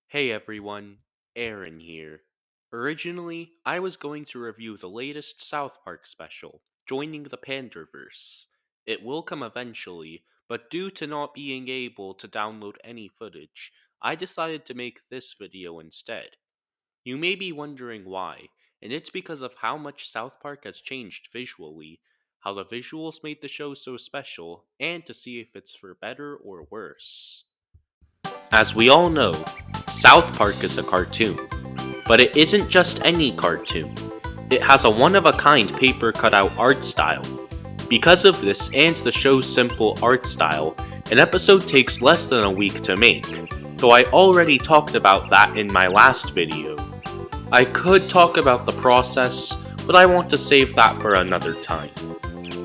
Hey everyone, Aaron here. Originally, I was going to review the latest South Park special, Joining the Panderverse. It will come eventually, but due to not being able to download any footage, I decided to make this video instead. You may be wondering why, and it's because of how much South Park has changed visually, how the visuals made the show so special, and to see if it's for better or worse. As we all know, South Park is a cartoon, but it isn't just any cartoon. It has a one-of-a-kind paper cutout art style. Because of this and the show's simple art style, an episode takes less than a week to make, though I already talked about that in my last video. I could talk about the process, but I want to save that for another time.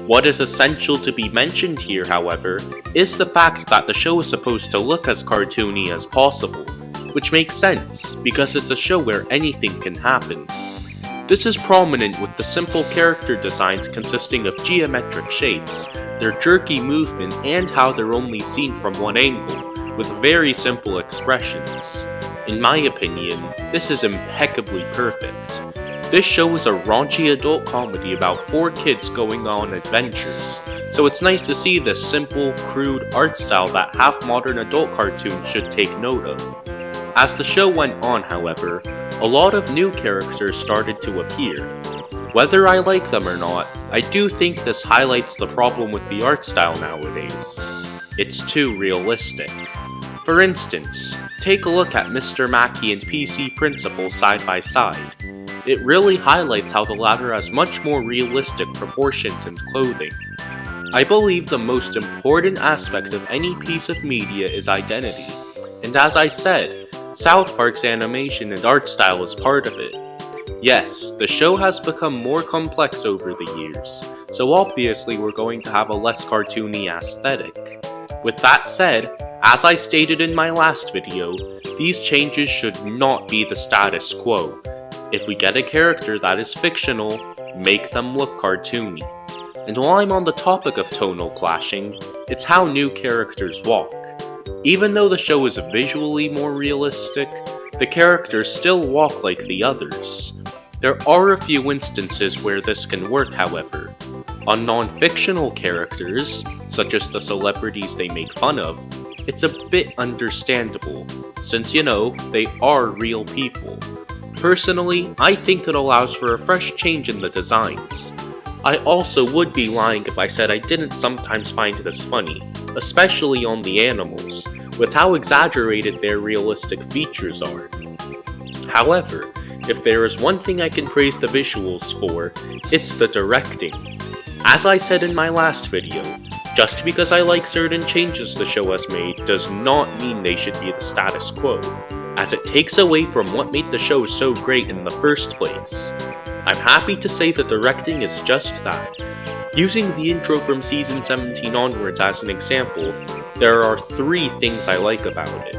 What is essential to be mentioned here, however, is the fact that the show is supposed to look as cartoony as possible, which makes sense because it's a show where anything can happen. This is prominent with the simple character designs consisting of geometric shapes, their jerky movement, and how they're only seen from one angle, with very simple expressions. In my opinion, this is impeccably perfect. This show is a raunchy adult comedy about four kids going on adventures, so it's nice to see this simple, crude art style that half-modern adult cartoons should take note of. As the show went on, however, a lot of new characters started to appear. Whether I like them or not, I do think this highlights the problem with the art style nowadays. It's too realistic. For instance, take a look at Mr. Mackey and PC Principal side by side. It really highlights how the latter has much more realistic proportions and clothing. I believe the most important aspect of any piece of media is identity, and as I said, South Park's animation and art style is part of it. Yes, the show has become more complex over the years, so obviously we're going to have a less cartoony aesthetic. With that said, as I stated in my last video, these changes should not be the status quo. If we get a character that is fictional, make them look cartoony. And while I'm on the topic of tonal clashing, it's how new characters walk. Even though the show is visually more realistic, the characters still walk like the others. There are a few instances where this can work, however. On non-fictional characters, such as the celebrities they make fun of, it's a bit understandable, since they are real people. Personally, I think it allows for a fresh change in the designs. I also would be lying if I said I didn't sometimes find this funny, especially on the animals, with how exaggerated their realistic features are. However, if there is one thing I can praise the visuals for, it's the directing. As I said in my last video, just because I like certain changes the show has made does not mean they should be the status quo, as it takes away from what made the show so great in the first place. I'm happy to say the directing is just that. Using the intro from season 17 onwards as an example, there are 3 things I like about it.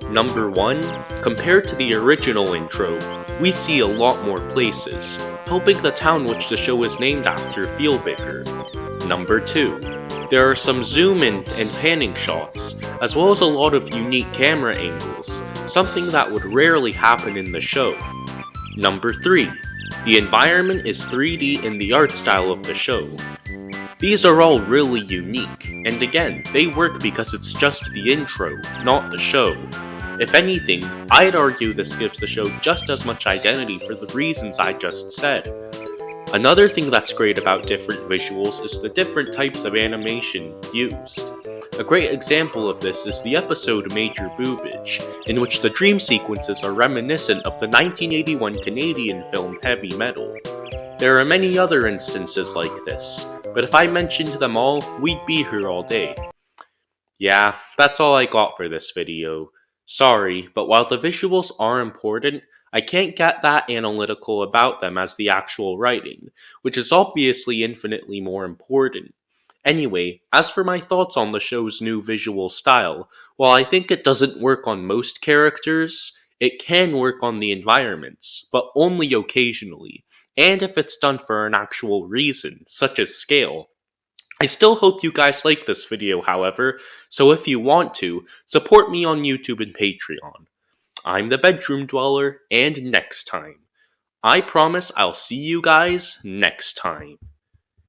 Number 1, compared to the original intro, we see a lot more places, helping the town which the show is named after feel bigger. Number 2, there are some zoom in and panning shots, as well as a lot of unique camera angles, something that would rarely happen in the show. Number 3, the environment is 3D in the art style of the show. These are all really unique, and again, they work because it's just the intro, not the show. If anything, I'd argue this gives the show just as much identity for the reasons I just said. Another thing that's great about different visuals is the different types of animation used. A great example of this is the episode Major Boobage, in which the dream sequences are reminiscent of the 1981 Canadian film Heavy Metal. There are many other instances like this, but if I mentioned them all, we'd be here all day. Yeah, that's all I got for this video. Sorry, but while the visuals are important, I can't get that analytical about them as the actual writing, which is obviously infinitely more important. Anyway, as for my thoughts on the show's new visual style, while I think it doesn't work on most characters, it can work on the environments, but only occasionally, and if it's done for an actual reason, such as scale. I still hope you guys like this video, however, so if you want to, support me on YouTube and Patreon. I'm the bedroom dweller, and next time. I promise I'll see you guys next time.